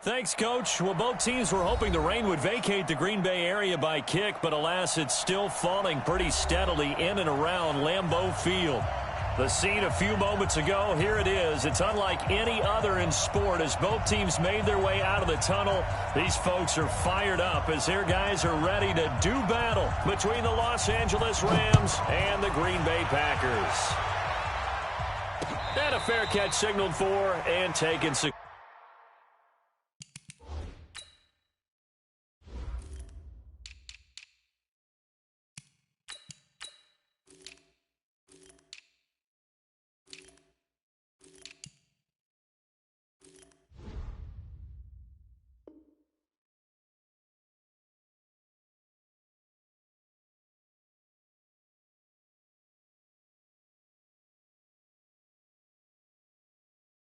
Thanks, Coach. Well, both teams were hoping the rain would vacate the Green Bay area by kick, but alas, it's still falling pretty steadily in and around Lambeau Field. The scene a few moments ago, here it is. It's unlike any other in sport as both teams made their way out of the tunnel. These folks are fired up as their guys are ready to do battle between the Los Angeles Rams and the Green Bay Packers. And a fair catch signaled for and taken.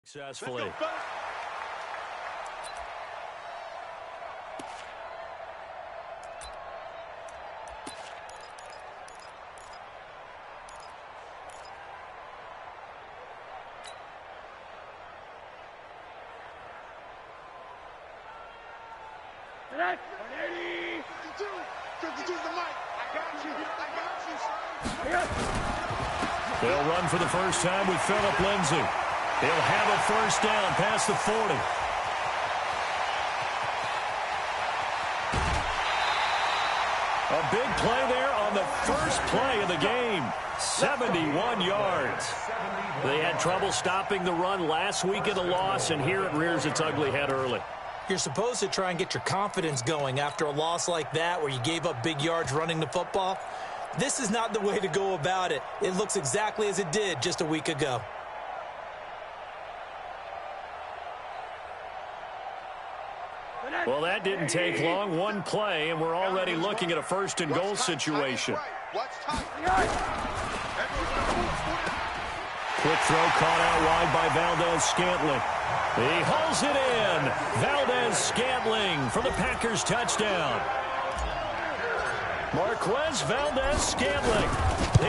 Successfully. They'll run for the first time with Phillip Lindsay. He'll have a first down past the 40. A big play there on the first play of the game. 71 yards. They had trouble stopping the run last week in the loss, and here it rears its ugly head early. You're supposed to try and get your confidence going after a loss like that where you gave up big yards running the football. This is not the way to go about it. It looks exactly as it did just a week ago. Well, that didn't take long. One play, and we're already looking at a first and goal situation. Quick throw caught out wide by Valdez-Scantling. He hauls it in. Valdez-Scantling for the Packers touchdown. Marquez Valdez-Scantling,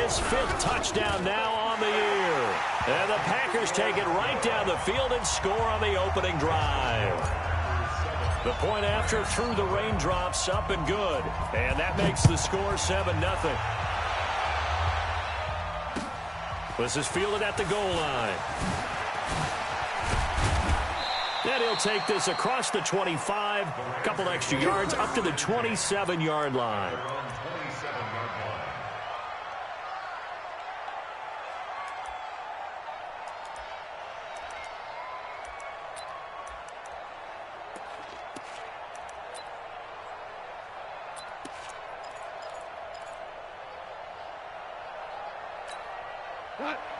his 5th touchdown now on the year. And the Packers take it right down the field and score on the opening drive. The point after through the raindrops, up and good. And that makes the score 7-0. This is fielded at the goal line. And he'll take this across the 25, a couple extra yards up to the 27-yard line.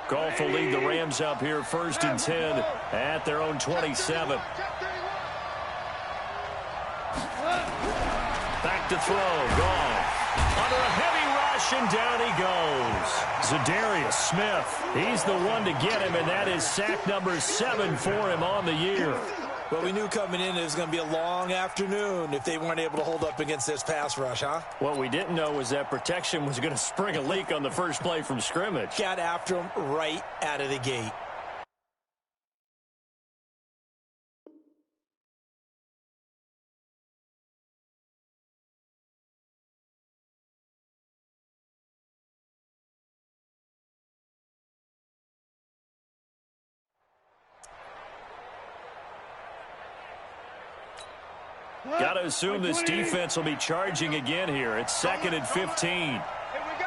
Goff will lead the Rams up here 1st and 10 at their own 27. Back to throw. Goff under a heavy rush, and down he goes. Zadarius Smith. He's the one to get him, and that is sack number 7 for him on the year. Well, we knew coming in it was going to be a long afternoon if they weren't able to hold up against this pass rush, huh? What we didn't know was that protection was going to spring a leak on the first play from scrimmage. Got after him right out of the gate. Got to assume this defense will be charging again here. It's 2nd and 15. Here we go.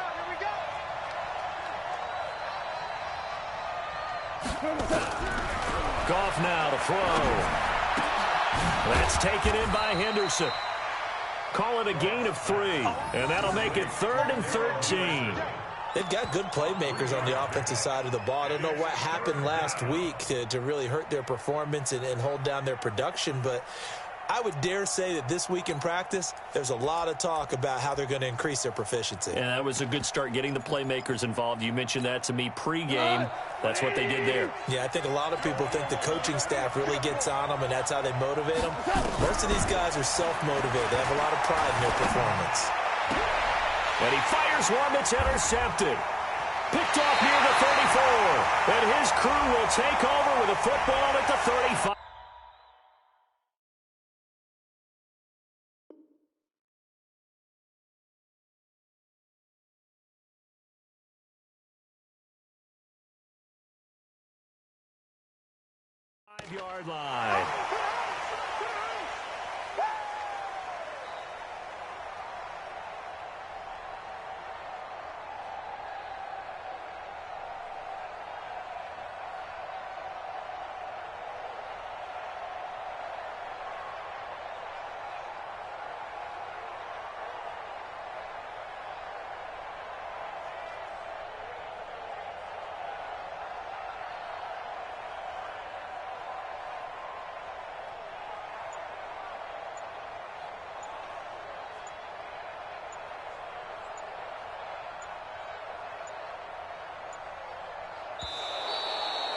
Goff now to throw. That's taken in by Henderson. Call it a gain of 3, and that'll make it 3rd and 13. They've got good playmakers on the offensive side of the ball. I don't know what happened last week to really hurt their performance and hold down their production, but I would dare say that this week in practice, there's a lot of talk about how they're going to increase their proficiency. And that was a good start getting the playmakers involved. You mentioned that to me pregame. That's what they did there. Yeah, I think a lot of people think the coaching staff really gets on them, and that's how they motivate them. Most of these guys are self-motivated. They have a lot of pride in their performance. And he fires one that's intercepted. Picked off near the 34. And his crew will take over with a football at the 35. 5-yard line.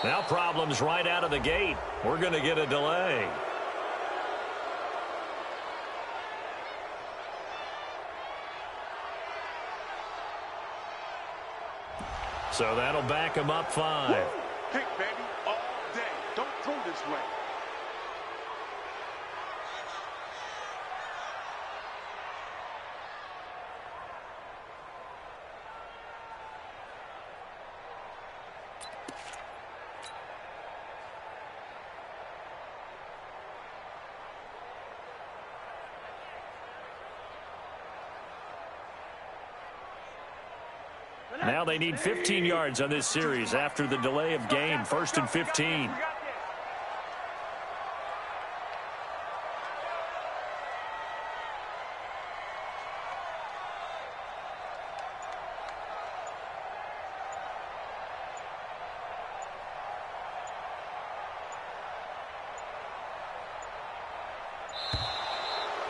Now problems right out of the gate. We're going to get a delay. So that'll back him up 5. Pick, baby, all day. Don't throw this way. Now they need 15 yards on this series after the delay of game. 1st and 15.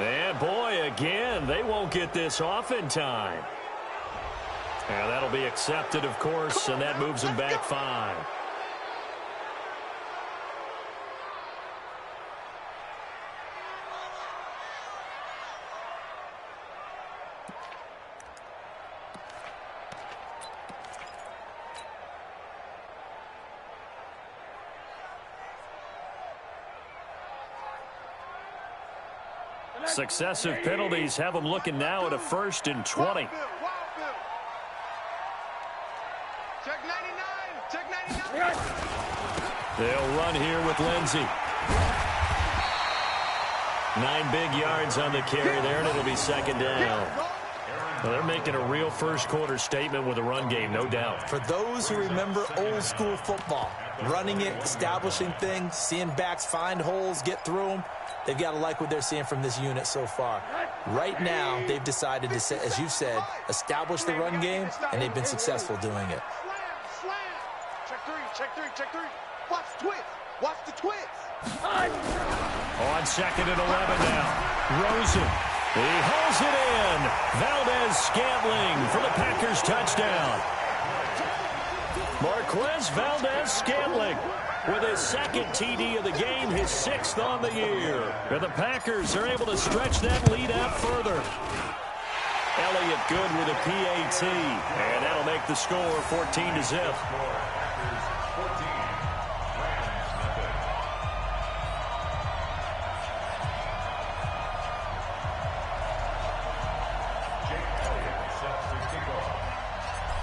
And boy, again, they won't get this off in time. And that'll be accepted, of course, and that moves him back 5. Successive penalties have them looking now at a 1st and 20. Check 99. Check 99. They'll run here with Lindsey. 9 big yards on the carry there, and it'll be 2nd down. Well, they're making a real first-quarter statement with a run game, no doubt. For those who remember old-school football, running it, establishing things, seeing backs find holes, get through them, they've got to like what they're seeing from this unit so far. Right now, they've decided to, as you said, establish the run game, and they've been successful doing it. Slam. Check 3. Check 3. Check 3. Watch the twist. Watch the twist. On 2nd and 11 now. Rosen. He hauls it in. Valdez-Scantling for the Packers touchdown. Marquez Valdez-Scantling with his 2nd TD of the game, his 6th on the year. And the Packers are able to stretch that lead out further. Elliott good with a PAT. And that'll make the score 14-0.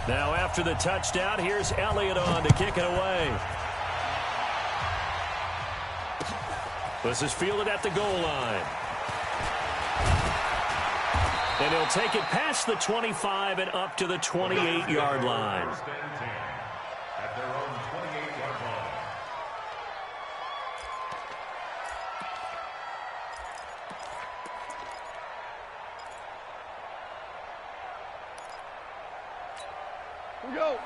Now after the touchdown, here's Elliott on to kick it away. This is fielded at the goal line. And he'll take it past the 25 and up to the 28-yard line. At their own 28-yard line.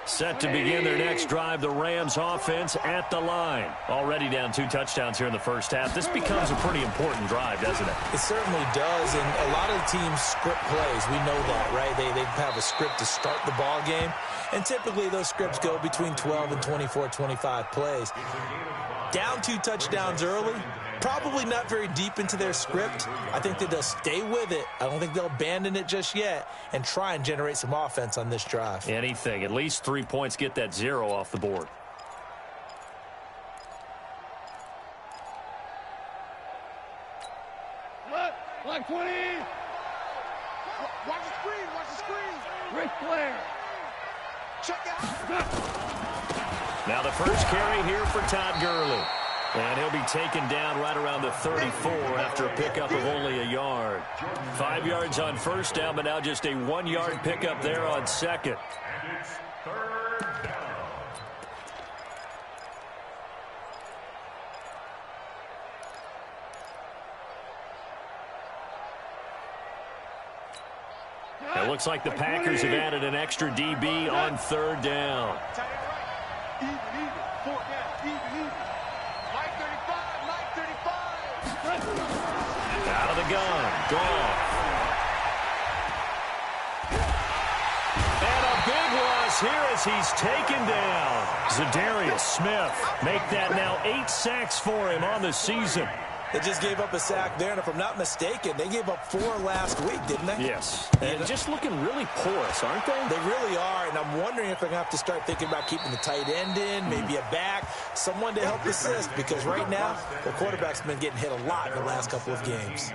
Set to begin their next drive, the Rams offense at the line. Already down 2 touchdowns here in the first half. This becomes a pretty important drive, doesn't it? It certainly does, and a lot of teams script plays. We know that, right? They have a script to start the ball game, and typically those scripts go between 12 and 24, 25 plays. Down 2 touchdowns early, probably not very deep into their script. I think that they'll stay with it. I don't think they'll abandon it just yet and try and generate some offense on this drive. Anything. At least 3 points, get that 0 off the board. Like 20. Watch the screen. Watch the screen. Ric Flair. Check out. Now the first carry here for Todd Gurley. And he'll be taken down right around the 34 after a pickup of only a yard. 5 yards on first down, but now just a 1-yard pickup there on second. And it's third down. It looks like the Packers have added an extra DB on third down. Even, 4 down, even. Mike 35, Mike 35. Out of the gun, Goff. And a big loss here as he's taken down. Za'Darius Smith make that now 8 sacks for him on the season. They just gave up a sack there, and if I'm not mistaken, they gave up 4 last week, didn't they? Yes, and just looking really porous, aren't they? They really are, and I'm wondering if they're going to have to start thinking about keeping the tight end in, maybe a back, someone to help assist, because right now, the quarterback's been getting hit a lot in the last couple of games.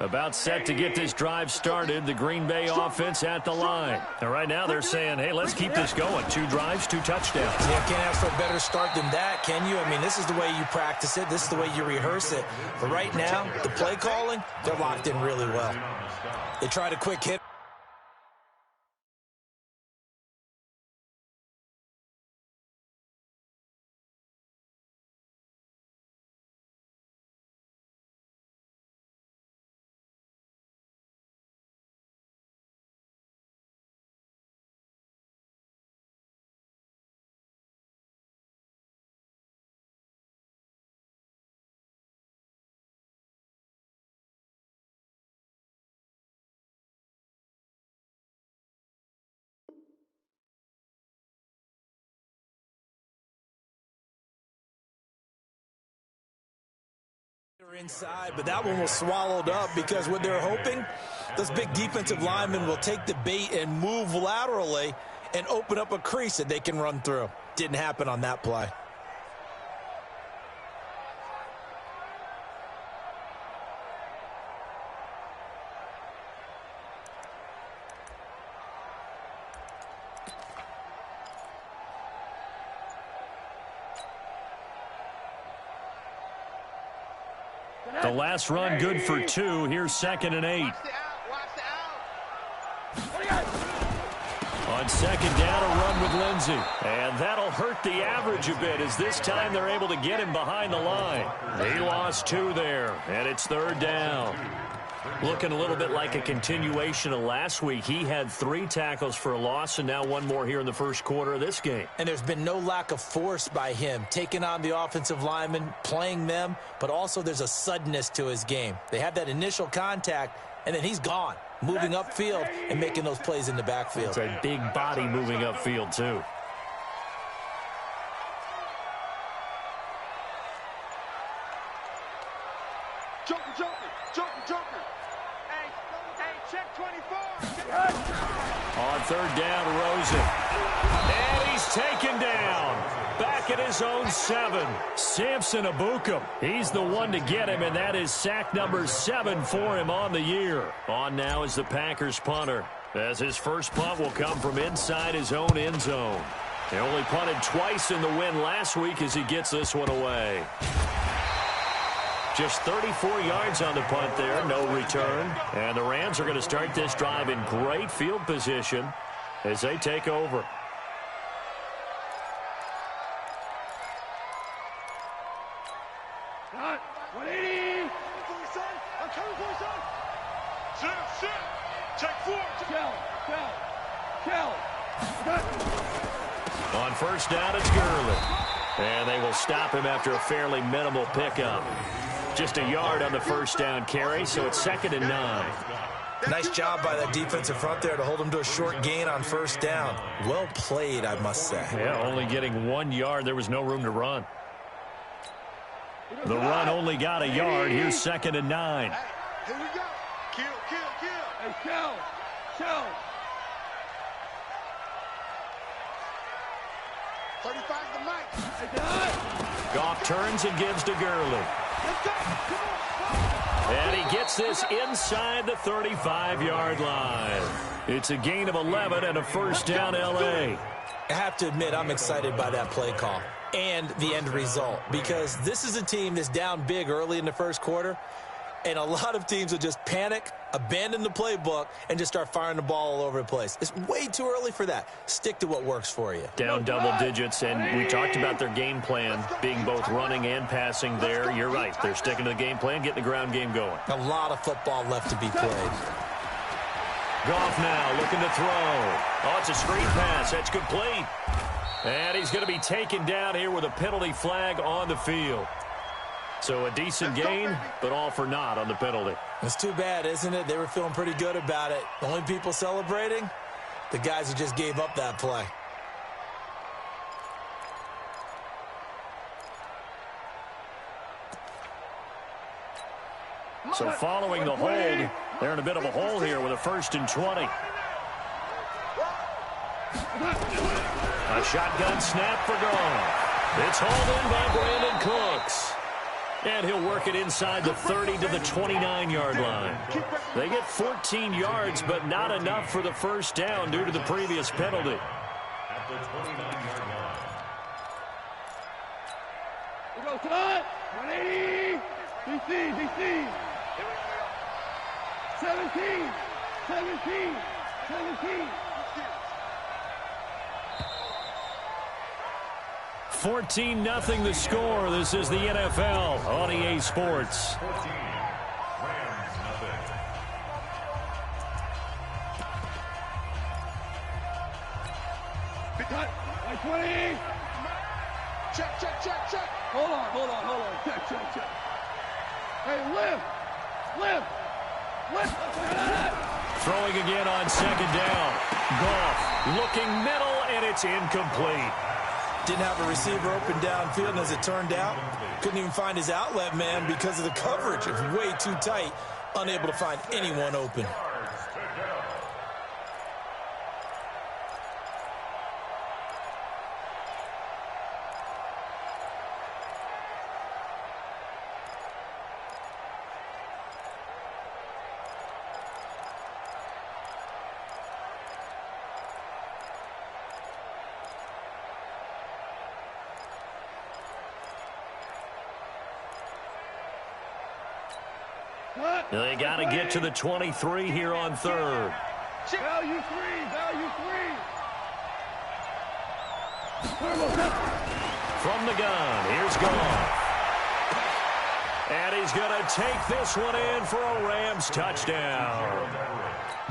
About set to get this drive started, the Green Bay offense at the line. And right now they're saying, hey, let's keep this going. 2 drives, 2 touchdowns. Yeah, can't ask for a better start than that, can you? I mean, this is the way you practice it. This is the way you rehearse it. But right now, the play calling, they're locked in really well. They tried a quick hit. Inside, but that one was swallowed up because what they're hoping, those big defensive linemen will take the bait and move laterally and open up a crease that they can run through. Didn't happen on that play. The last run good for 2. Here's 2nd and 8. On 2nd down, a run with Lindsey. And that'll hurt the average a bit as this time they're able to get him behind the line. He lost 2 there, and it's 3rd down. Looking a little bit like a continuation of last week. He had 3 tackles for a loss, and now 1 more here in the first quarter of this game. And there's been no lack of force by him, taking on the offensive linemen, playing them, but also there's a suddenness to his game. They have that initial contact, and then he's gone, moving upfield and making those plays in the backfield. It's a big body moving upfield, too. Joker. Hey, check 24. On 3rd down, Rosen. And he's taken down. Back at his own 7. Samson Ebukam. He's the one to get him, and that is sack number 7 for him on the year. On now is the Packers punter, as his first punt will come from inside his own end zone. He only punted twice in the win last week as he gets this one away. Just 34 yards on the punt there, no return. And the Rams are going to start this drive in great field position as they take over. Got 180. I'm coming for you, son. Sit. Check 4. Kel. On 1st down, it's Gurley. And they will stop him after a fairly minimal pickup. Just a yard on the 1st down carry, so it's 2nd and 9. Nice job by that defensive front there to hold him to a short gain on 1st down. Well played, I must say. Yeah, only getting 1 yard. There was no room to run. The run only got a yard. Here's 2nd and 9. Hey, here we go. Kill. Hey, kill. Goff turns and gives to Gurley. And he gets this inside the 35-yard line. It's a gain of 11 and a first down, L.A. I have to admit, I'm excited by that play call and the end result, because this is a team that's down big early in the first quarter, and a lot of teams will just panic, abandon the playbook, and just start firing the ball all over the place. It's way too early for that. Stick to what works for you. Down double digits, and we talked about their game plan being both running and passing there. You're right. They're sticking to the game plan, getting the ground game going. A lot of football left to be played. Goff now looking to throw. Oh, it's a screen pass. That's complete. And he's going to be taken down here with a penalty flag on the field. So a decent gain, but all for naught on the penalty. It's too bad, isn't it? They were feeling pretty good about it. The only people celebrating, the guys who just gave up that play. So following the hold, they're in a bit of a hole here with a 1st and 20. A shotgun snap for Goff. It's hauled in by Brandon Cooks. And he'll work it inside the 30 to the 29-yard line. They get 14 yards, but not enough for the first down due to the previous penalty. At the 29-yard line. We go cut. 180. DC. 17. 14-0 the score. This is the NFL on EA Sports. 14. Rams, nothing. Big cut. 20. Check. Hold on. Check. Hey, lift. Throwing again on 2nd down. Goff looking middle, and it's incomplete. Didn't have a receiver open downfield, and as it turned out, couldn't even find his outlet man because of the coverage. It was way too tight, unable to find anyone open. They got to get to the 23 here on 3rd. Value 3. From the gun, here's Goff. And he's going to take this one in for a Rams touchdown.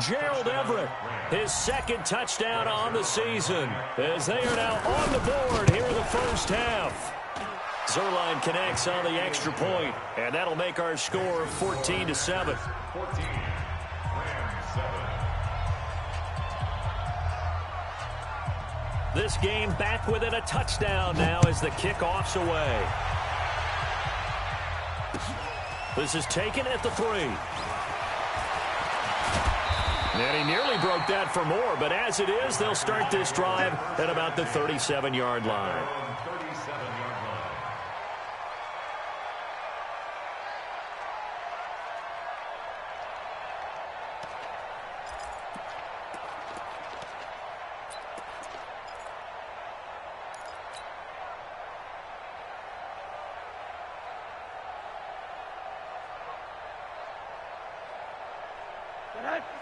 Gerald Everett, his 2nd touchdown on the season, as they are now on the board here in the first half. Zerline connects on the extra point, and that'll make our score 14-7. 14. Rams, 7. This game back within a touchdown now as the kickoff's away. This is taken at the 3. And he nearly broke that for more, but as it is, they'll start this drive at about the 37-yard line.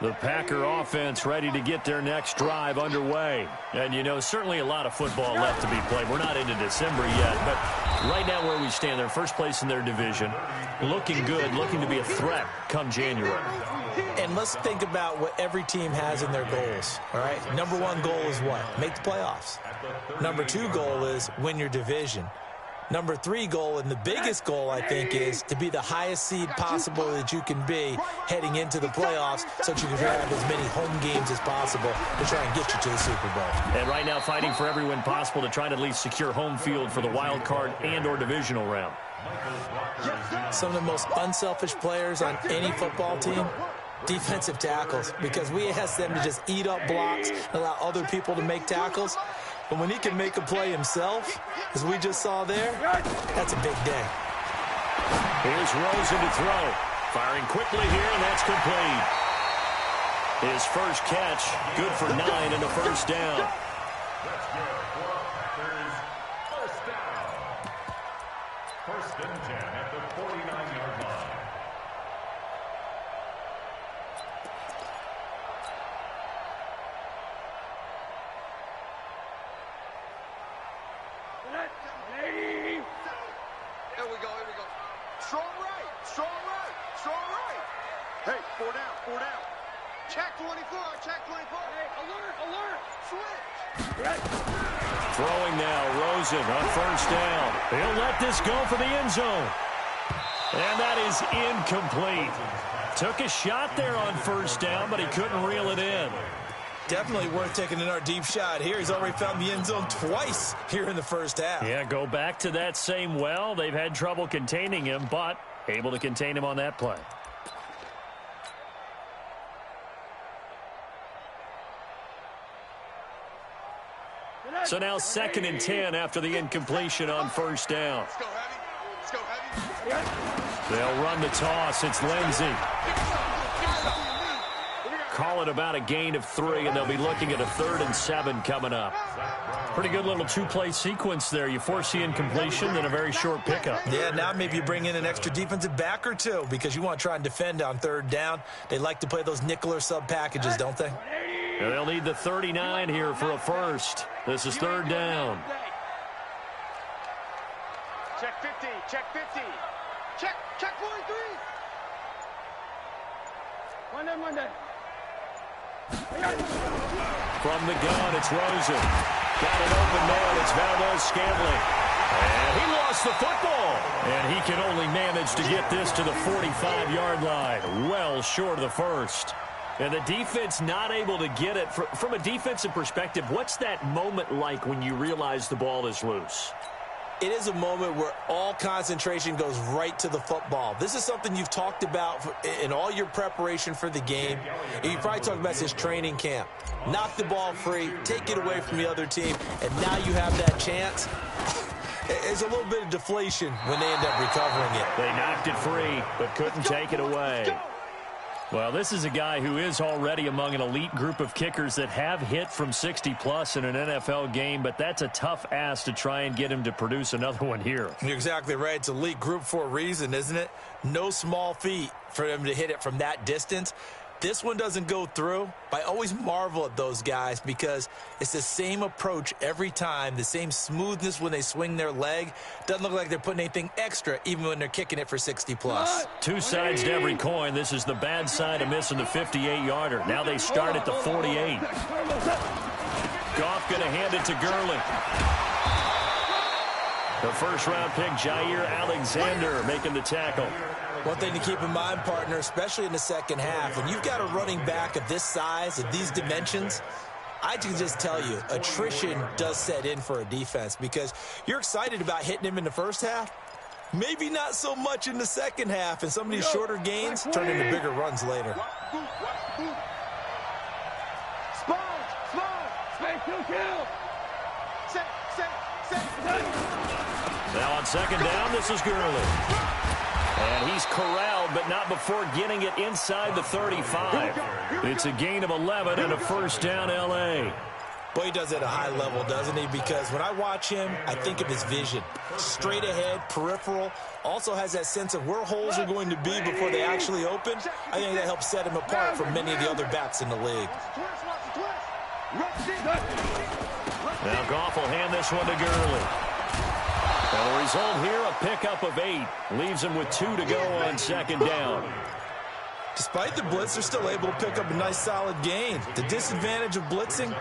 The Packer offense ready to get their next drive underway. And, you know, certainly a lot of football left to be played. We're not into December yet, but right now where we stand, they're first place in their division. Looking good, looking to be a threat come January. And let's think about what every team has in their goals, all right? Number 1 goal is what? Make the playoffs. Number 2 goal is win your division. Number 3 goal, and the biggest goal, I think, is to be the highest seed possible that you can be heading into the playoffs so that you can have as many home games as possible to try and get you to the Super Bowl. And right now fighting for every win possible to try to at least secure home field for the wild card and or divisional round. Some of the most unselfish players on any football team, defensive tackles, because we ask them to just eat up blocks and allow other people to make tackles. But when he can make a play himself, as we just saw there, that's a big day. Here's Rosen to throw. Firing quickly here, and that's complete. His first catch, good for 9 and a first down. That's good for Packers. First down. First and 10 at the 49-yard line. Here we go, here we go. Strong right, strong right, strong right. Hey, 4 down, 4 down. Check 24, check 24. Hey, alert, alert, switch. Throwing now, Rosen on first down. He'll let this go for the end zone. And that is incomplete. Took a shot there on first down, but he couldn't reel it in. Definitely worth taking in our deep shot here. He's already found the end zone twice here in the first half. Yeah, go back to that same well. They've had trouble containing him, but able to contain him on that play. So now 2nd and 10 after the incompletion on first down. Let's go heavy, let's go heavy. They'll run the toss. It's Lindsey. Call it about a gain of 3, and they'll be looking at a 3rd and 7 coming up. Pretty good little 2-play sequence there. You force the incompletion, then a very short pickup. Yeah, now maybe you bring in an extra defensive back or two because you want to try and defend on 3rd down. They like to play those nickel or sub packages, don't they? Yeah, they'll need the 39 here for a first. This is 3rd down. Check 50, check 50. Check 43. Monday. From the gun, it's Rosen. Got an open man. It's Valdez-Scantling. And he lost the football. And he can only manage to get this to the 45-yard line. Well short of the first. And the defense not able to get it. From a defensive perspective, what's that moment like when you realize the ball is loose? It is a moment where all concentration goes right to the football. This is something you've talked about in all your preparation for the game. And you probably talked about this training camp. Knock the ball free, take it away from the other team, and now you have that chance. It's a little bit of deflation when they end up recovering it. They knocked it free, but couldn't take it away. Well, this is a guy who is already among an elite group of kickers that have hit from 60-plus in an NFL game, but that's a tough ask to try and get him to produce another one here. You're exactly right. It's elite group for a reason, isn't it? No small feat for them to hit it from that distance. This one doesn't go through. I always marvel at those guys because it's the same approach every time, the same smoothness when they swing their leg. Doesn't look like they're putting anything extra even when they're kicking it for 60-plus. Two sides to every coin. This is the bad side of missing the 58-yarder. Now they start at the 48. Goff going to hand it to Gurley. The first-round pick, Jair Alexander, making the tackle. One thing to keep in mind, partner, especially in the second half, when you've got a running back of this size, of these dimensions, I can just tell you, attrition does set in for a defense because you're excited about hitting him in the first half. Maybe not so much in the second half, and some of these shorter gains turn into bigger runs later. Now on second down, this is Gurley. And he's corralled, but not before getting it inside the 35. It's a gain of 11 and a first down, L.A. Boy, he does it at a high level, doesn't he? Because when I watch him, I think of his vision. Straight ahead, peripheral, also has that sense of where holes are going to be before they actually open. I think that helps set him apart from many of the other backs in the league. Now Goff will hand this one to Gurley. And the result here, a pickup of 8. Leaves him with 2 to go on second down. Despite the blitz, they're still able to pick up a nice solid gain. The disadvantage of blitzing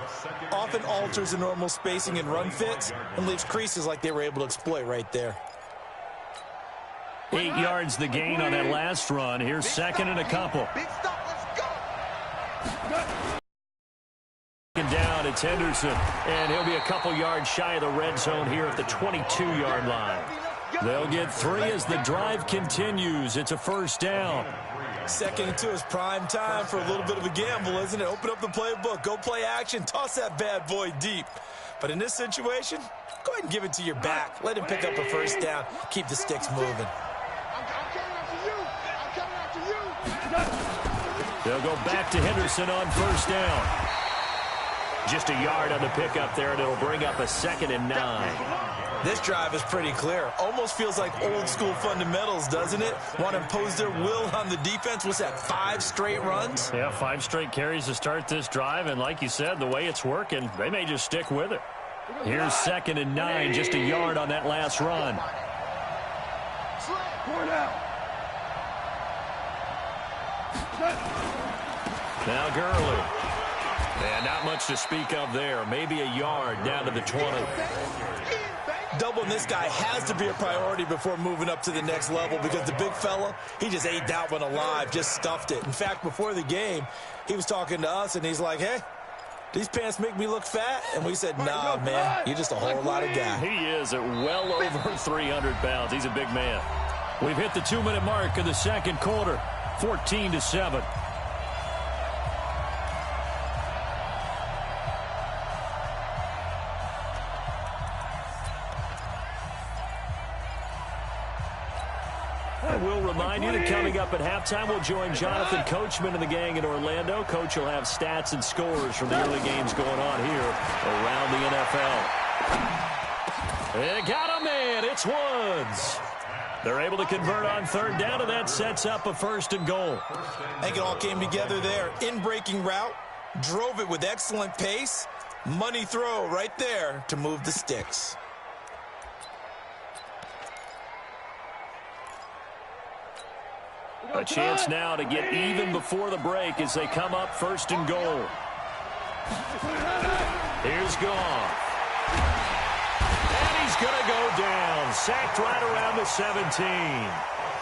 often alters the normal spacing and run fits and leaves creases like they were able to exploit right there. 8 yards the gain on that last run. Here's second and a couple. Down, it's Henderson, and he'll be a couple yards shy of the red zone here at the 22-yard line. They'll get 3 as the drive continues. It's a first down. 2nd and 2 is prime time for a little bit of a gamble, isn't it? Open up the playbook, go play action, toss that bad boy deep. But in this situation, go ahead and give it to your back. Let him pick up a first down. Keep the sticks moving. I'm coming after you. I'm coming after you. They'll go back to Henderson on first down. Just a yard on the pickup there, and it'll bring up a 2nd and 9. This drive is pretty clear. Almost feels like old school fundamentals, doesn't it? Want to impose their will on the defense. What's that, 5 straight runs? Yeah, 5 straight carries to start this drive, and like you said, the way it's working, they may just stick with it. Here's 2nd and 9, just a yard on that last run. Now Gurley. And not much to speak of there. Maybe a yard down to the 20. Doubling this guy has to be a priority before moving up to the next level because the big fella, he just ate that one alive, just stuffed it. In fact, before the game, he was talking to us, and he's like, hey, these pants make me look fat? And we said, nah, man, you're just a whole lot of guy. He is at well over 300 pounds. He's a big man. We've hit the 2-minute mark of the second quarter, 14-7. I will remind you that coming up at halftime, we'll join Jonathan Coachman and the gang in Orlando. Coach will have stats and scores from the early games going on here around the NFL. They got a man. It's Woods. They're able to convert on third down, and that sets up a 1st and goal. I think it all came together there. In-breaking route, drove it with excellent pace. Money throw right there to move the sticks. A chance now to get even before the break as they come up 1st and goal. Here's Goff. And he's going to go down. Sacked right around the 17.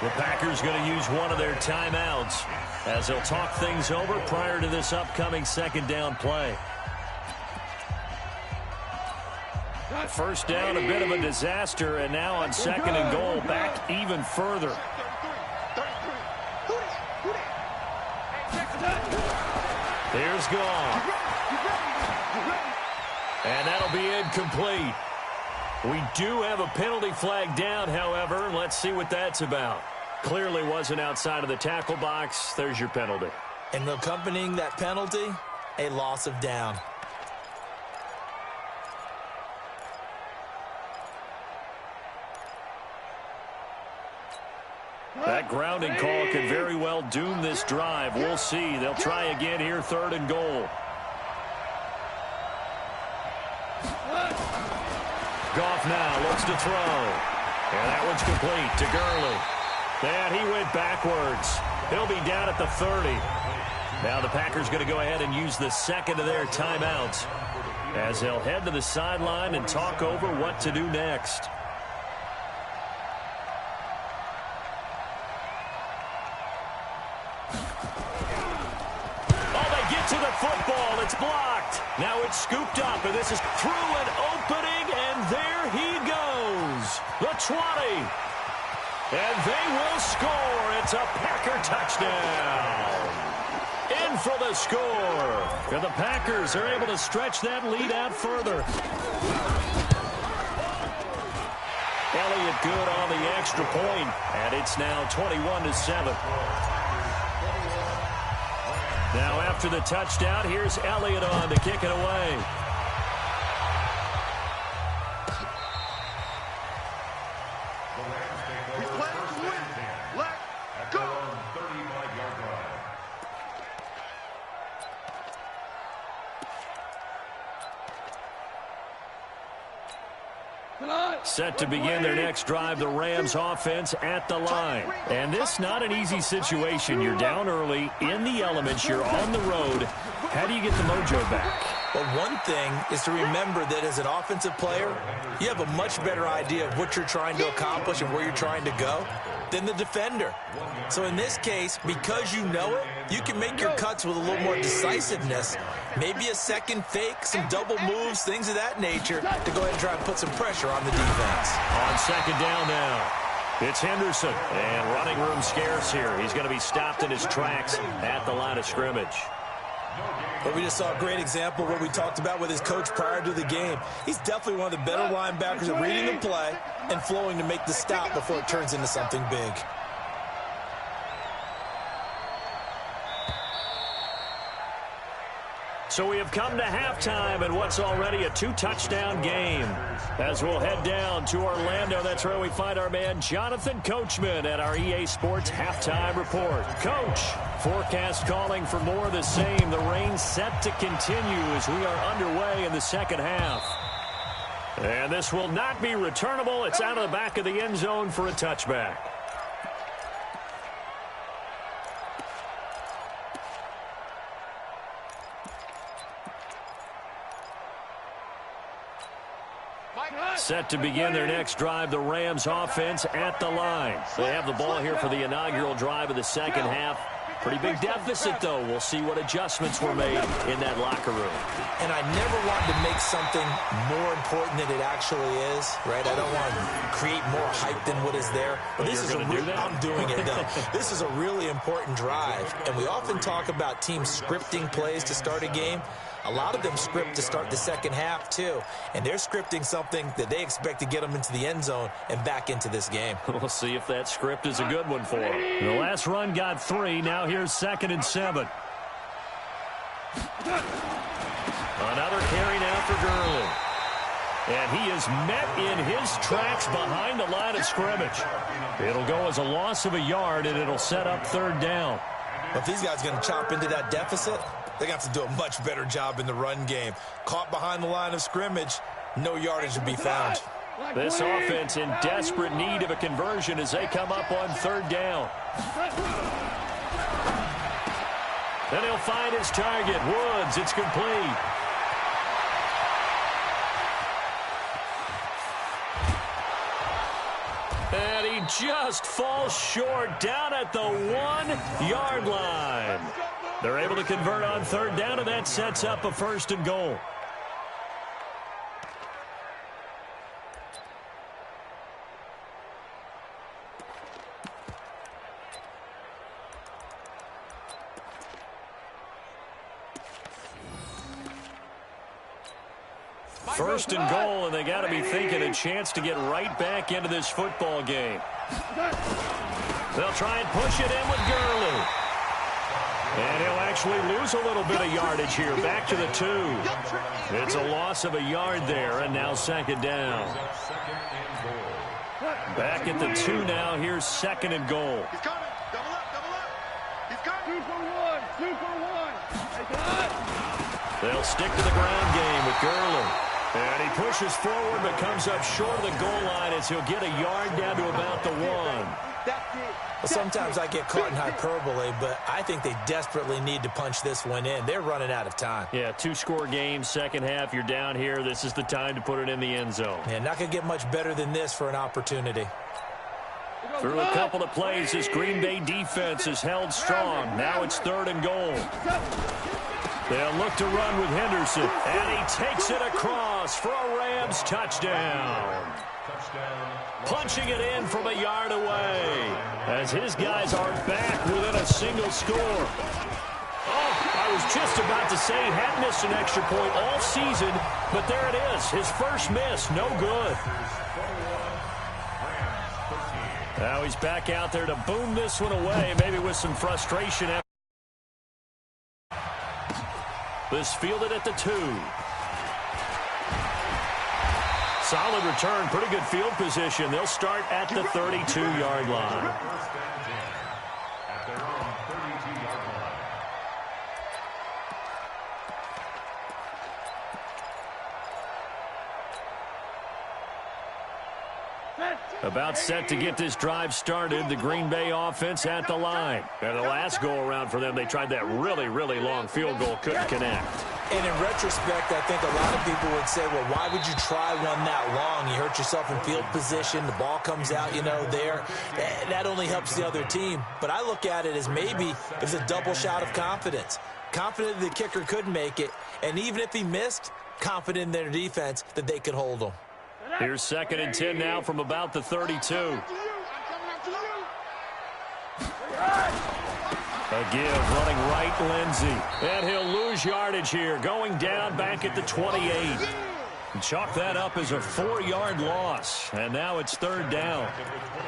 The Packers going to use one of their timeouts as they'll talk things over prior to this upcoming 2nd down play. First down, a bit of a disaster, and now on 2nd and goal, back even further. Here's Goff. And that'll be incomplete. We do have a penalty flag down, however. Let's see what that's about. Clearly wasn't outside of the tackle box. There's your penalty. And accompanying that penalty, a loss of down. That grounding call could very well doom this drive. We'll see. They'll try again here, 3rd and goal. Goff now looks to throw. And that one's complete to Gurley. And he went backwards. He'll be down at the 30. Now the Packers going to go ahead and use the 2nd of their timeouts as they'll head to the sideline and talk over what to do next. To the football, it's blocked. Now it's scooped up, and this is through an opening, and there he goes. The 20. And they will score. It's a Packer touchdown. In for the score. And the Packers are able to stretch that lead out further. Elliott good on the extra point, and it's now 21-7. Now after the touchdown, here's Elliott on to kick it away. He's playing to win. Let go. Set to begin their next drive, the Rams offense at the line. And this not an easy situation. You're down early, in the elements, you're on the road. How do you get the mojo back? Well, one thing is to remember that as an offensive player, you have a much better idea of what you're trying to accomplish and where you're trying to go than the defender. So in this case, because you know it, you can make your cuts with a little more decisiveness. Maybe a second fake, some double moves, things of that nature to go ahead and try and put some pressure on the defense. On 2nd down now, it's Henderson. And running room scarce here. He's going to be stopped in his tracks at the line of scrimmage. But we just saw a great example of what we talked about with his coach prior to the game. He's definitely one of the better linebackers at reading the play and flowing to make the stop before it turns into something big. So we have come to halftime in what's already a 2-touchdown game. As we'll head down to Orlando, that's where we find our man Jonathan Coachman at our EA Sports Halftime Report. Coach, forecast calling for more of the same. The rain set to continue as we are underway in the second half. And this will not be returnable. It's out of the back of the end zone for a touchback. Set to begin their next drive, the Rams offense at the line. They have the ball here for the inaugural drive of the second half. Pretty big deficit, though. We'll see what adjustments were made in that locker room. And I never want to make something more important than it actually is, right? I don't want to create more hype than what is there. But this is I'm doing it, though. This is a really important drive. And we often talk about teams scripting plays to start a game. A lot of them script to start the second half, too. And they're scripting something that they expect to get them into the end zone and back into this game. We'll see if that script is a good one for them. The last run got 3. Now here's 2nd and 7. Another carry now for Gurley. And he is met in his tracks behind the line of scrimmage. It'll go as a loss of a yard, and it'll set up 3rd down. If these guys are going to chop into that deficit, they're going to have to do a much better job in the run game. Caught behind the line of scrimmage, no yardage to be found. This offense in desperate need of a conversion as they come up on 3rd down. Then he'll find his target, Woods. It's complete. And he just falls short down at the 1-yard line. They're able to convert on 3rd down, and that sets up a 1st and goal. First and goal, and they got to be thinking a chance to get right back into this football game. They'll try and push it in with Gurley. And he'll actually lose a little bit of yardage here. Back to the 2. It's a loss of a yard there, and now 2nd down. Back at the 2 now. Here's 2nd and goal. He's coming. Double up, double up. He's coming. 2 for 1. They'll stick to the ground game with Gurley. And he pushes forward but comes up short of the goal line as he'll get a yard down to about the 1. Well, sometimes I get caught in hyperbole, but I think they desperately need to punch this one in. They're running out of time. Yeah, 2-score game, second half. You're down here. This is the time to put it in the end zone. Yeah, not going to get much better than this for an opportunity. Through a couple of plays, this Green Bay defense is held strong. Now it's 3rd and goal. They'll look to run with Henderson, and he takes it across for a Rams touchdown. Punching it in from a yard away as his guys are back within a single score. Oh, I was just about to say he had missed an extra point all season, but there it is, his first miss, no good. Now he's back out there to boom this one away, maybe with some frustration. This fielded at the 2. Solid return, pretty good field position. They'll start at the 32-yard line. About set to get this drive started, the Green Bay offense at the line. And the last go-around for them, they tried that really, really long field goal, couldn't connect. And in retrospect, I think a lot of people would say, well, why would you try one that long? You hurt yourself in field position. The ball comes out, there. That only helps the other team. But I look at it as maybe it's a double shot of confidence. Confident the kicker could make it. And even if he missed, confident in their defense that they could hold him. Here's 2nd and 10 now from about the 32. A give running right, Lindsey. And he'll lose yardage here, going down back at the 28. Chalk that up as a 4-yard loss. And now it's 3rd down.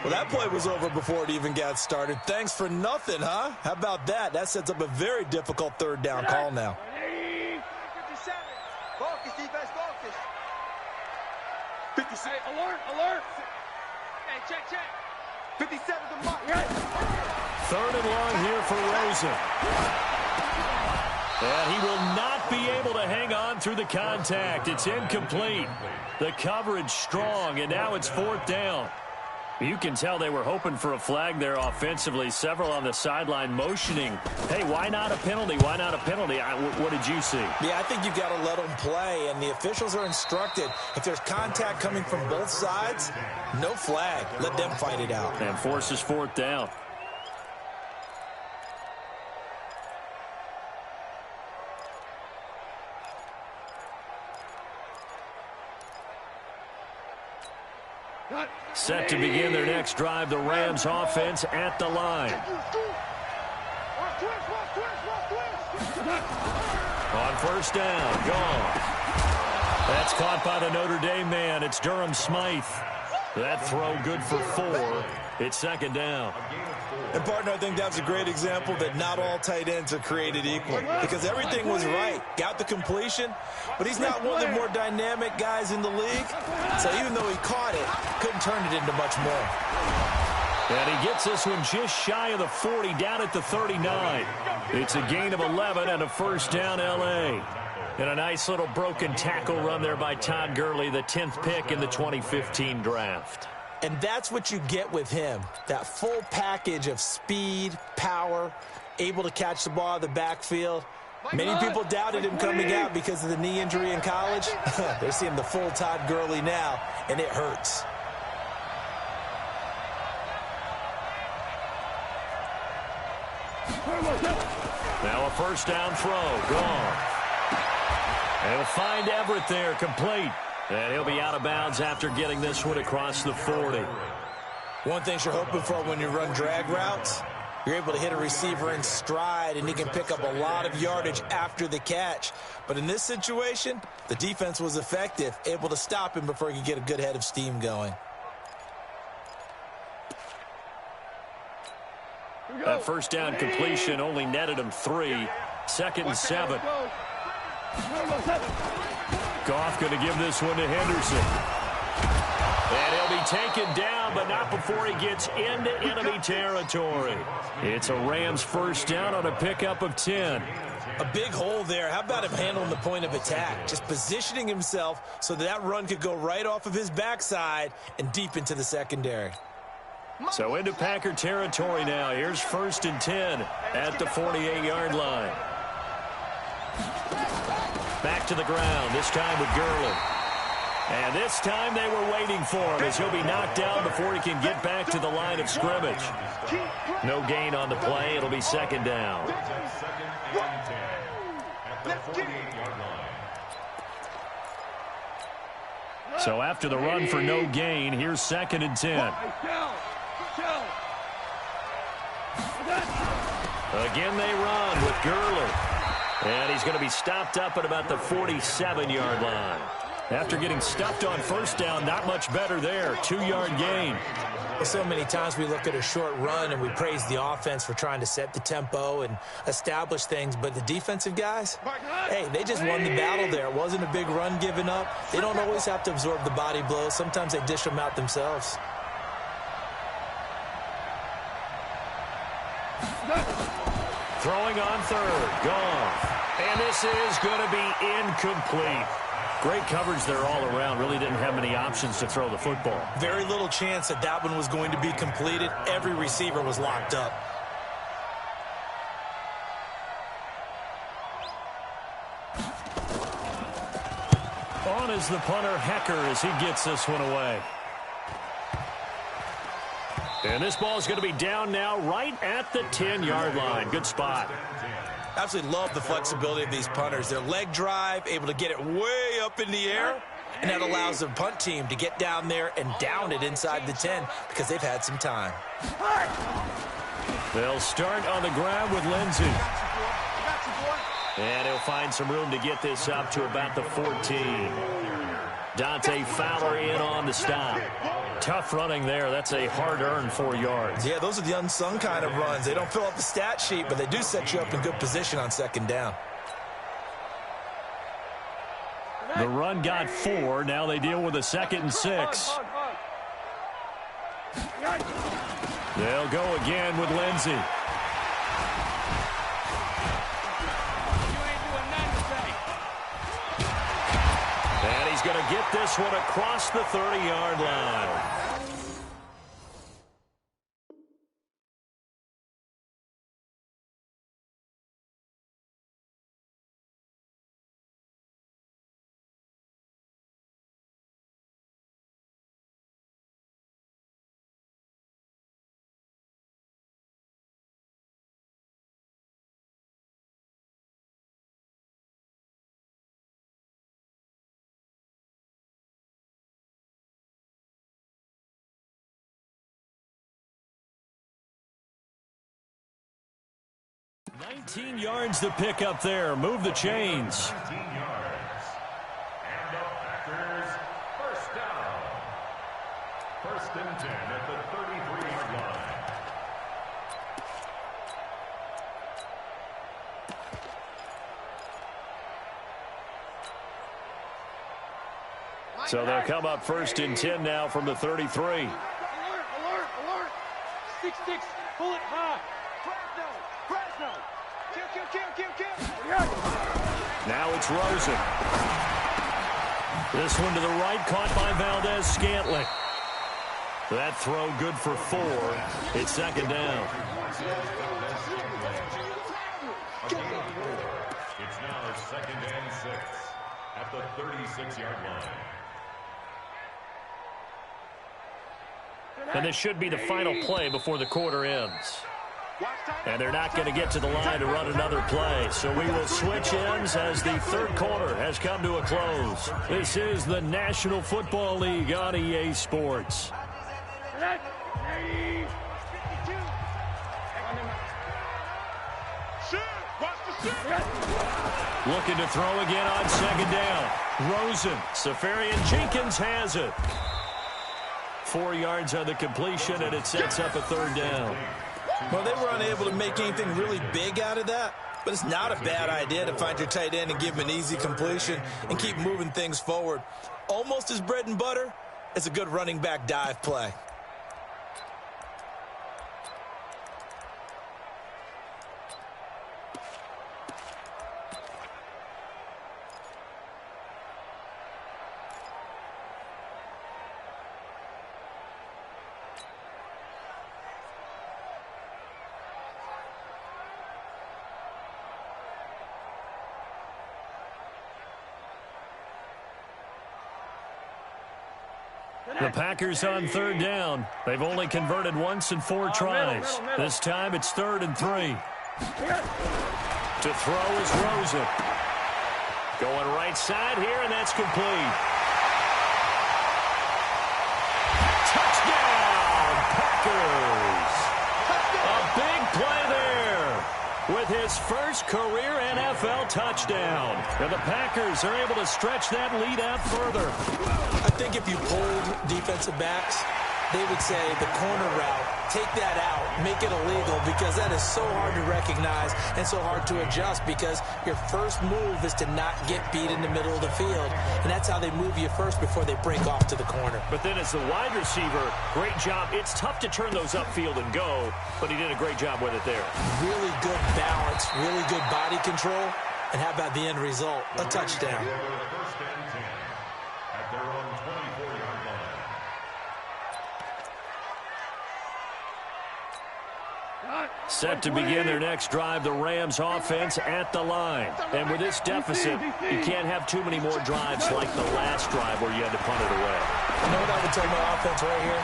Well, that play was over before it even got started. Thanks for nothing, huh? How about that? That sets up a very difficult 3rd down call now. 57. Focus, defense, focus. 57. Hey, alert, alert. Hey, check. 57 to mark. 3rd and long here for Rosen. And he will not be able to hang on through the contact. It's incomplete. The coverage strong, and now it's 4th down. You can tell they were hoping for a flag there offensively. Several on the sideline motioning, hey, why not a penalty? Why not a penalty? What did you see? Yeah, I think you've got to let them play, and the officials are instructed, if there's contact coming from both sides, no flag. Let them fight it out. And forces 4th down. Set to begin their next drive, the Rams offense at the line. On 1st down, gone. That's caught by the Notre Dame man. It's Durham Smythe. That throw good for 4. It's 2nd down. And, partner, I think that's a great example that not all tight ends are created equal, because everything was right. Got the completion, but he's not one of the more dynamic guys in the league. So even though he caught it, couldn't turn it into much more. And he gets this one just shy of the 40, down at the 39. It's a gain of 11 and a 1st down L.A. And a nice little broken tackle run there by Todd Gurley, the 10th pick in the 2015 draft. And that's what you get with him, that full package of speed, power, able to catch the ball in the backfield. Many people doubted him coming out because of the knee injury in college. They're seeing the full Todd Gurley now, and it hurts. Now a 1st down throw, gone. They'll find Everett there, complete. And he'll be out of bounds after getting this one across the 40. One thing you're hoping for when you run drag routes, you're able to hit a receiver in stride, and he can pick up a lot of yardage after the catch. But in this situation, the defense was effective, able to stop him before he could get a good head of steam going. That 1st down completion only netted him 3. 2nd and 7. Goff going to give this one to Henderson. And he'll be taken down, but not before he gets into enemy territory. It's a Rams 1st down on a pickup of 10. A big hole there. How about him handling the point of attack? Just positioning himself so that run could go right off of his backside and deep into the secondary. So into Packer territory now. Here's 1st and 10 at the 48-yard line. Back to the ground, this time with Gurley. And this time they were waiting for him as he'll be knocked down before he can get back to the line of scrimmage. No gain on the play. It'll be 2nd down. So after the run for no gain, here's 2nd and 10. Again they run with Gurley. And he's going to be stopped up at about the 47-yard line. After getting stuffed on 1st down, not much better there. 2-yard gain. Well, so many times we look at a short run and we praise the offense for trying to set the tempo and establish things. But the defensive guys, hey, they just won the battle there. It wasn't a big run given up. They don't always have to absorb the body blows. Sometimes they dish them out themselves. Throwing on 3rd, Goff. And this is going to be incomplete. Great coverage there all around. Really didn't have many options to throw the football. Very little chance that that one was going to be completed. Every receiver was locked up. On is the punter, Hecker, as he gets this one away. And this ball is going to be down now right at the 10-yard line. Good spot. Absolutely love the flexibility of these punters. Their leg drive, able to get it way up in the air, and that allows the punt team to get down there and down it inside the 10 because they've had some time. They'll start on the ground with Lindsey. And he'll find some room to get this up to about the 14. Dante Fowler in on the stop. Tough running there. That's a hard-earned 4 yards. Yeah, those are the unsung kind of runs. They don't fill up the stat sheet, but they do set you up in good position on second down. The run got 4. Now they deal with a 2nd and 6. They'll go again with Lindsey. And he's going to get this one across the 30-yard line. $19 yards to pick up there. Move the chains. 19 yards. And the Packers first down. 1st and 10 at the 33-yard line. So they'll come up 1st and 10 now from the 33. Alert, alert. 6-6, pull it high. Fresno. Kill. Now it's Rosen. This one to the right, caught by Valdez-Scantling. That throw good for 4. It's 2nd down. It's now 2nd and 6 at the 36-yard line. And this should be the final play before the quarter ends. And they're not going to get to the line to run another play. So we will switch ends as the 3rd quarter has come to a close. This is the National Football League on EA Sports. Looking to throw again on 2nd down. Rosen. Safarian Jenkins has it. 4 yards on the completion, and it sets up a 3rd down. Well, they were unable to make anything really big out of that, but it's not a bad idea to find your tight end and give him an easy completion and keep moving things forward. Almost as bread and butter as a good running back dive play. The Packers on 3rd down. They've only converted once in 4 tries. This time it's 3rd and 3. To throw is Rosen. Going right side here, and that's complete. Touchdown, Packers! A big play there with his first career NFL touchdown. And the Packers are able to stretch that lead out further. I think if you polled defensive backs, they would say the corner route, take that out, make it illegal, because that is so hard to recognize and so hard to adjust, because your first move is to not get beat in the middle of the field, and that's how they move you first before they break off to the corner. But then as the wide receiver, great job. It's tough to turn those upfield and go, but he did a great job with it there. Really good balance, really good body control, and how about the end result? A touchdown. 1st and 10 at their own 24-yard line. Set to begin their next drive, the Rams offense at the line. And with this deficit, you can't have too many more drives like the last drive where you had to punt it away. You know what I would tell my offense right here?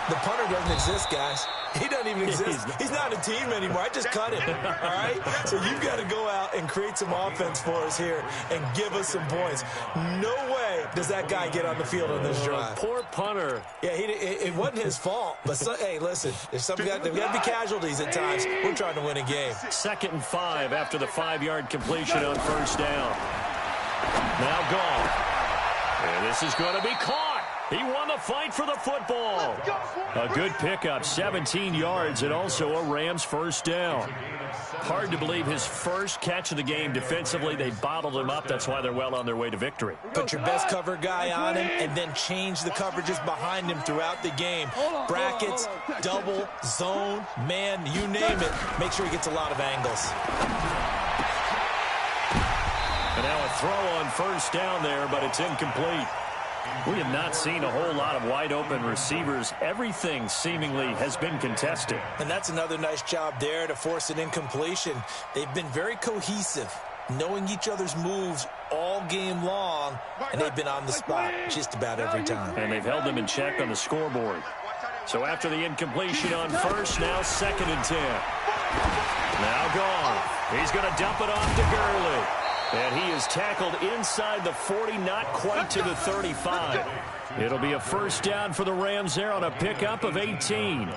The punter doesn't exist, guys. He doesn't even exist. He's not a team anymore. I just cut him, all right? So you've got to go out and create some offense for us here and give us some points. No way does that guy get on the field on this drive. Poor punter. Yeah, it wasn't his fault. But, hey, listen, there's got to be casualties at times. We're trying to win a game. 2nd and 5 after the 5-yard completion on first down. Now gone. And this is going to be caught. He won the fight for the football. A good pickup, 17 yards, and also a Rams first down. Hard to believe his first catch of the game defensively. They bottled him up. That's why they're well on their way to victory. Put your best cover guy on him and then change the coverages behind him throughout the game. Brackets, double, zone, man, you name it. Make sure he gets a lot of angles. And now a throw on first down there, but it's incomplete. We have not seen a whole lot of wide-open receivers. Everything seemingly has been contested. And that's another nice job there to force an incompletion. They've been very cohesive, knowing each other's moves all game long, and they've been on the spot just about every time. And they've held them in check on the scoreboard. So after the incompletion on first, now 2nd and 10. Now gone. He's going to dump it off to Gurley. And he is tackled inside the 40, not quite to the 35. It'll be a first down for the Rams there on a pickup of 18.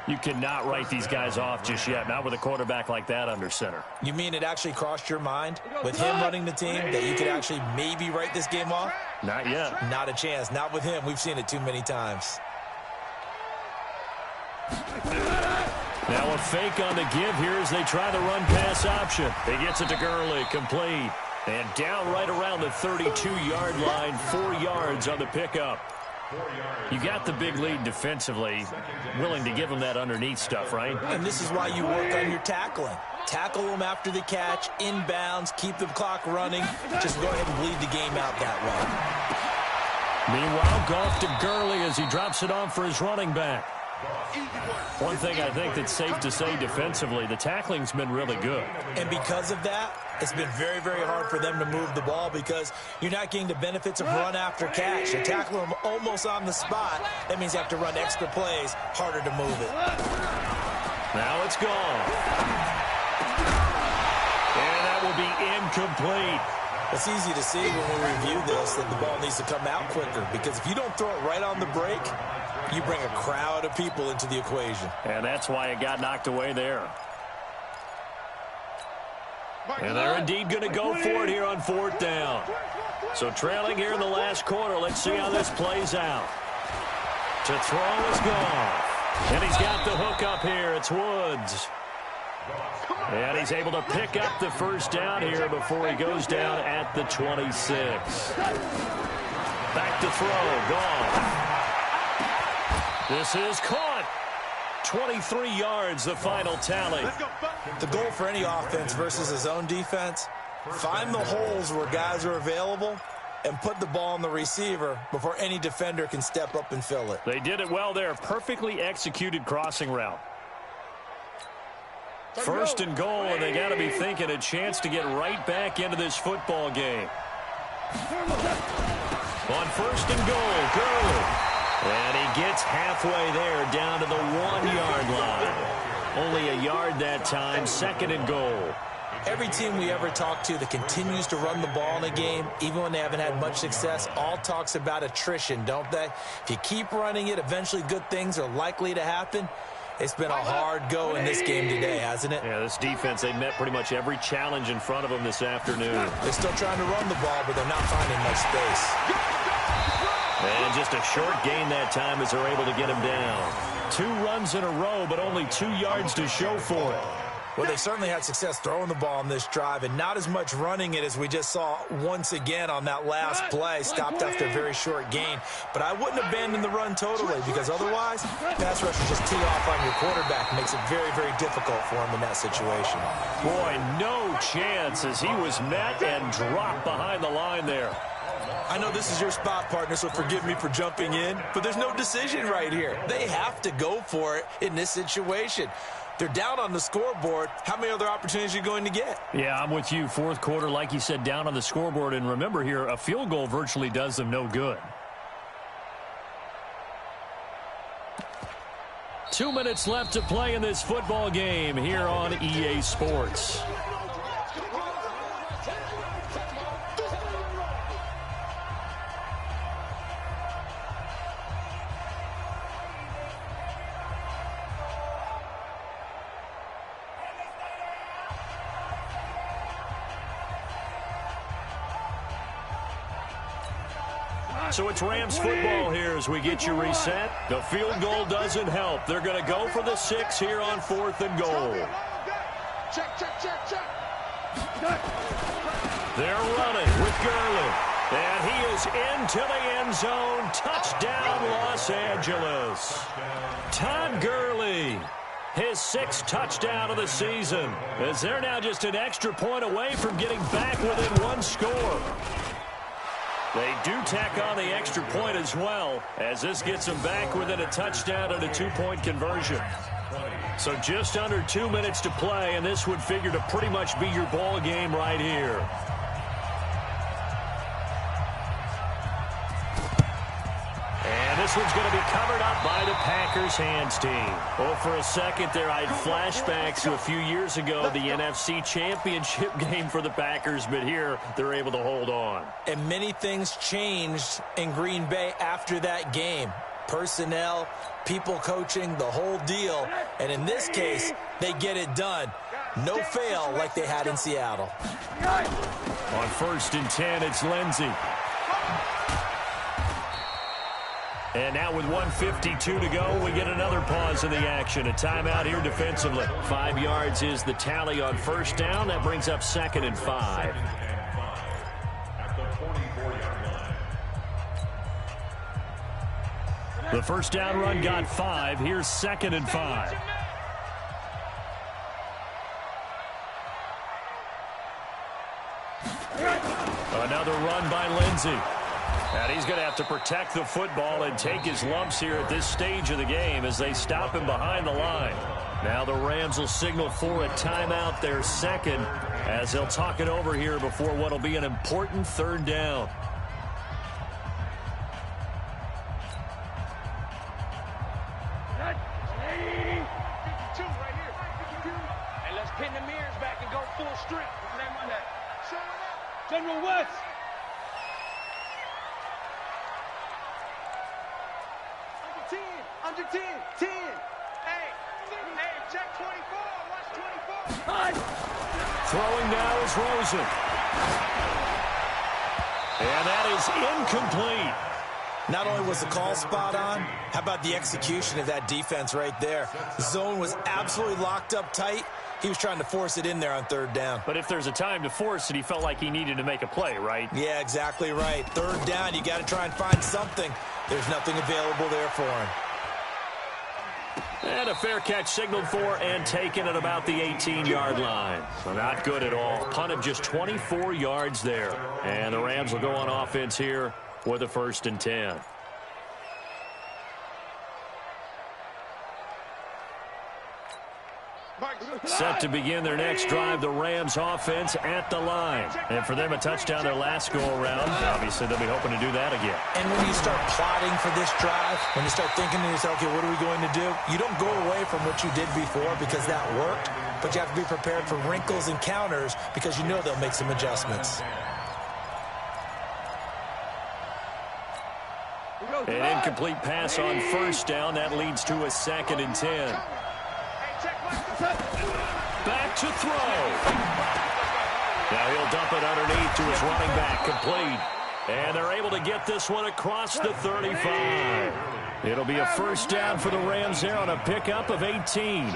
You cannot write these guys off just yet, not with a quarterback like that under center. You mean it actually crossed your mind with him running the team that you could actually maybe write this game off? Not yet. Not a chance. Not with him. We've seen it too many times. Now a fake on the give here as they try the run-pass option. He gets it to Gurley, complete. And down right around the 32-yard line, 4 yards on the pickup. You got the big lead defensively, willing to give them that underneath stuff, right? And this is why you work on your tackling. Tackle them after the catch, inbounds, keep the clock running. Just go ahead and bleed the game out that way. Meanwhile, Goff to Gurley as he drops it off for his running back. One thing I think that's safe to say defensively, the tackling's been really good. And because of that, it's been very, very hard for them to move the ball because you're not getting the benefits of run after catch. You tackle them almost on the spot. That means you have to run extra plays, harder to move it. Now it's gone. And that will be incomplete. It's easy to see when we review this that the ball needs to come out quicker because if you don't throw it right on the break, you bring a crowd of people into the equation. And that's why it got knocked away there. And they're indeed going to go for it here on 4th down. So trailing here in the last quarter. Let's see how this plays out. To throw is gone. And he's got the hook up here. It's Woods. And he's able to pick up the first down here before he goes down at the 26. Back to throw. Gone. This is caught. 23 yards, the final tally. The goal for any offense versus his own defense, find the holes where guys are available and put the ball on the receiver before any defender can step up and fill it. They did it well there. Perfectly executed crossing route. 1st and goal, and they got to be thinking a chance to get right back into this football game. On 1st and goal, Gurley. And he gets halfway there, down to the 1-yard line. Only a yard that time, 2nd and goal. Every team we ever talk to that continues to run the ball in a game, even when they haven't had much success, all talks about attrition, don't they? If you keep running it, eventually good things are likely to happen. It's been a hard go in this game today, hasn't it? Yeah, this defense, they met pretty much every challenge in front of them this afternoon. They're still trying to run the ball, but they're not finding much space. And just a short gain that time as they're able to get him down. 2 runs in a row, but only 2 yards to show for it. Well, they certainly had success throwing the ball on this drive, and not as much running it as we just saw once again on that last play. Stopped after a very short gain. But I wouldn't abandon the run totally, because otherwise, pass rush will just tee off on your quarterback. Makes it very, very difficult for him in that situation. Boy, no chance as he was met and dropped behind the line there. I know this is your spot, partner, so forgive me for jumping in, but there's no decision right here. They have to go for it in this situation. They're down on the scoreboard. How many other opportunities are you going to get? Yeah, I'm with you. 4th quarter, like you said, down on the scoreboard. And remember here, a field goal virtually does them no good. 2 minutes left to play in this football game here on EA Sports. So it's Rams football here as we get you reset. The field goal doesn't help. They're going to go for the 6 here on 4th and goal. Check, check, check, check. They're running with Gurley. And he is into the end zone. Touchdown, Los Angeles. Todd Gurley, his 6th touchdown of the season, as they're now just an extra point away from getting back within 1 score. They do tack on the extra point as well, as this gets them back within a touchdown and a 2-point conversion. So just under 2 minutes to play, and this would figure to pretty much be your ball game right here. And this one's going to be covered up by the Packers hands team. Well, for a second there, I had flashbacks to a few years ago, the NFC Championship game for the Packers, but here they're able to hold on. And many things changed in Green Bay after that game. Personnel, people coaching, the whole deal. And in this case, they get it done. No fail like they had in Seattle. On 1st and 10, it's Lindsey. And now with 1:52 to go, we get another pause in the action. A timeout here defensively. 5 yards is the tally on 1st down. That brings up 2nd and 5. At the 44-yard line. The 1st down run got 5. Here's 2nd and 5. Another run by Lindsey. And he's going to have to protect the football and take his lumps here at this stage of the game as they stop him behind the line. Now the Rams will signal for a timeout, their 2nd, as they'll talk it over here before what will be an important 3rd down. Hey, let's pin the mirrors back and go full strength. What's the name on that? General West. Under 10, 10. Hey, check 24. Watch 24. Throwing now is Rosen. And that is incomplete. Not only was the call spot on, how about the execution of that defense right there? The zone was absolutely locked up tight. He was trying to force it in there on 3rd down. But if there's a time to force it, he felt like he needed to make a play, right? Yeah, exactly right. 3rd down, you got to try and find something. There's nothing available there for him. And a fair catch signaled for and taken at about the 18-yard line. So not good at all. Punt of just 24 yards there. And the Rams will go on offense here with a 1st and 10. Set to begin their next drive, the Rams offense at the line. And for them, a touchdown their last go-around. Obviously, they'll be hoping to do that again. And when you start plotting for this drive, when you start thinking to yourself, okay, what are we going to do? You don't go away from what you did before because that worked, but you have to be prepared for wrinkles and counters because you know they'll make some adjustments. An incomplete pass on 1st down. That leads to a 2nd and 10. Back to throw. Now he'll dump it underneath to his running back, complete. And they're able to get this one across the 35. It'll be a 1st down for the Rams there on a pickup of 18.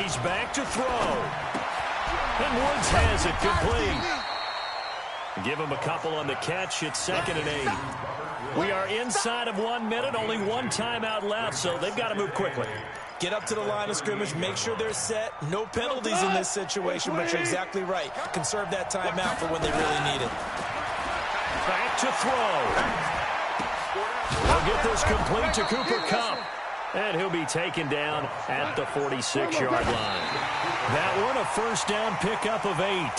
He's back to throw. And Woods has it complete. Give him a couple on the catch. It's 2nd and 8. We are inside of 1 minute, only 1 timeout left, so they've got to move quickly. Get up to the line of scrimmage, make sure they're set. No penalties in this situation, but you're exactly right. Conserve that timeout for when they really need it. Back to throw. They'll get this complete to Cooper Kupp. And he'll be taken down at the 46-yard line. That one a 1st down pickup of 8.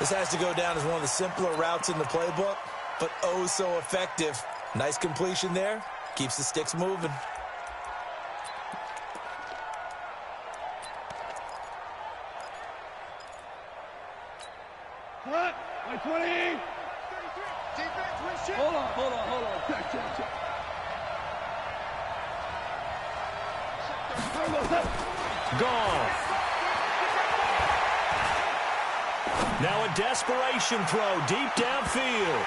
This has to go down as one of the simpler routes in the playbook. but oh so effective. Nice completion there. Keeps the sticks moving. What? 20. Defense, win shit. Hold on. Check. Gone. Now a desperation throw deep downfield.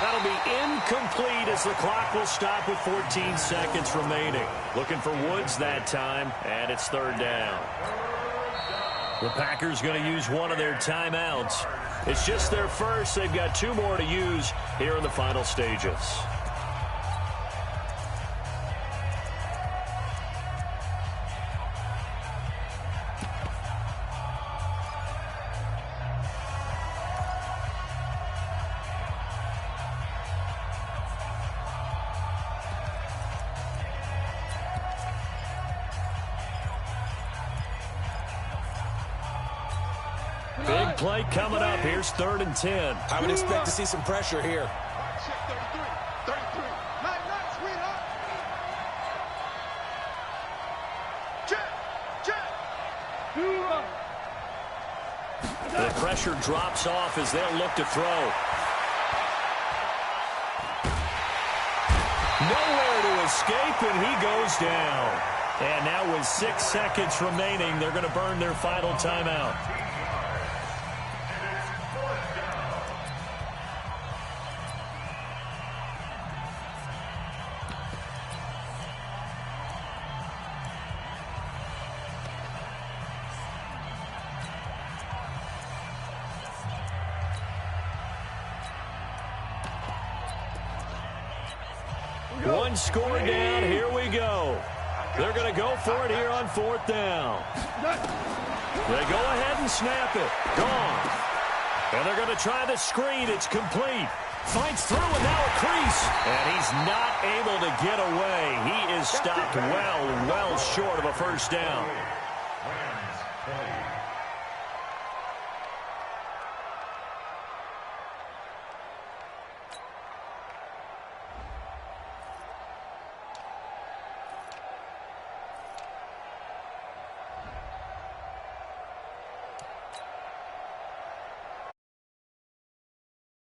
That'll be incomplete as the clock will stop with 14 seconds remaining. Looking for Woods that time, and it's third down. The Packers going to use one of their timeouts. It's just their first. They've got 2 more to use here in the final stages. Big play coming up. Here's 3rd and 10. I would expect to see some pressure here. Check 33. Nice, sweetheart. Check. The pressure drops off as they'll look to throw. Nowhere to escape, and he goes down. And now with 6 seconds remaining, they're going to burn their final timeout. One score down. Here we go. They're going to go for it here on 4th down. They go ahead and snap it. Gone. And they're going to try the screen. It's complete. Fights through, and now a crease. And he's not able to get away. He is stopped well short of a first down.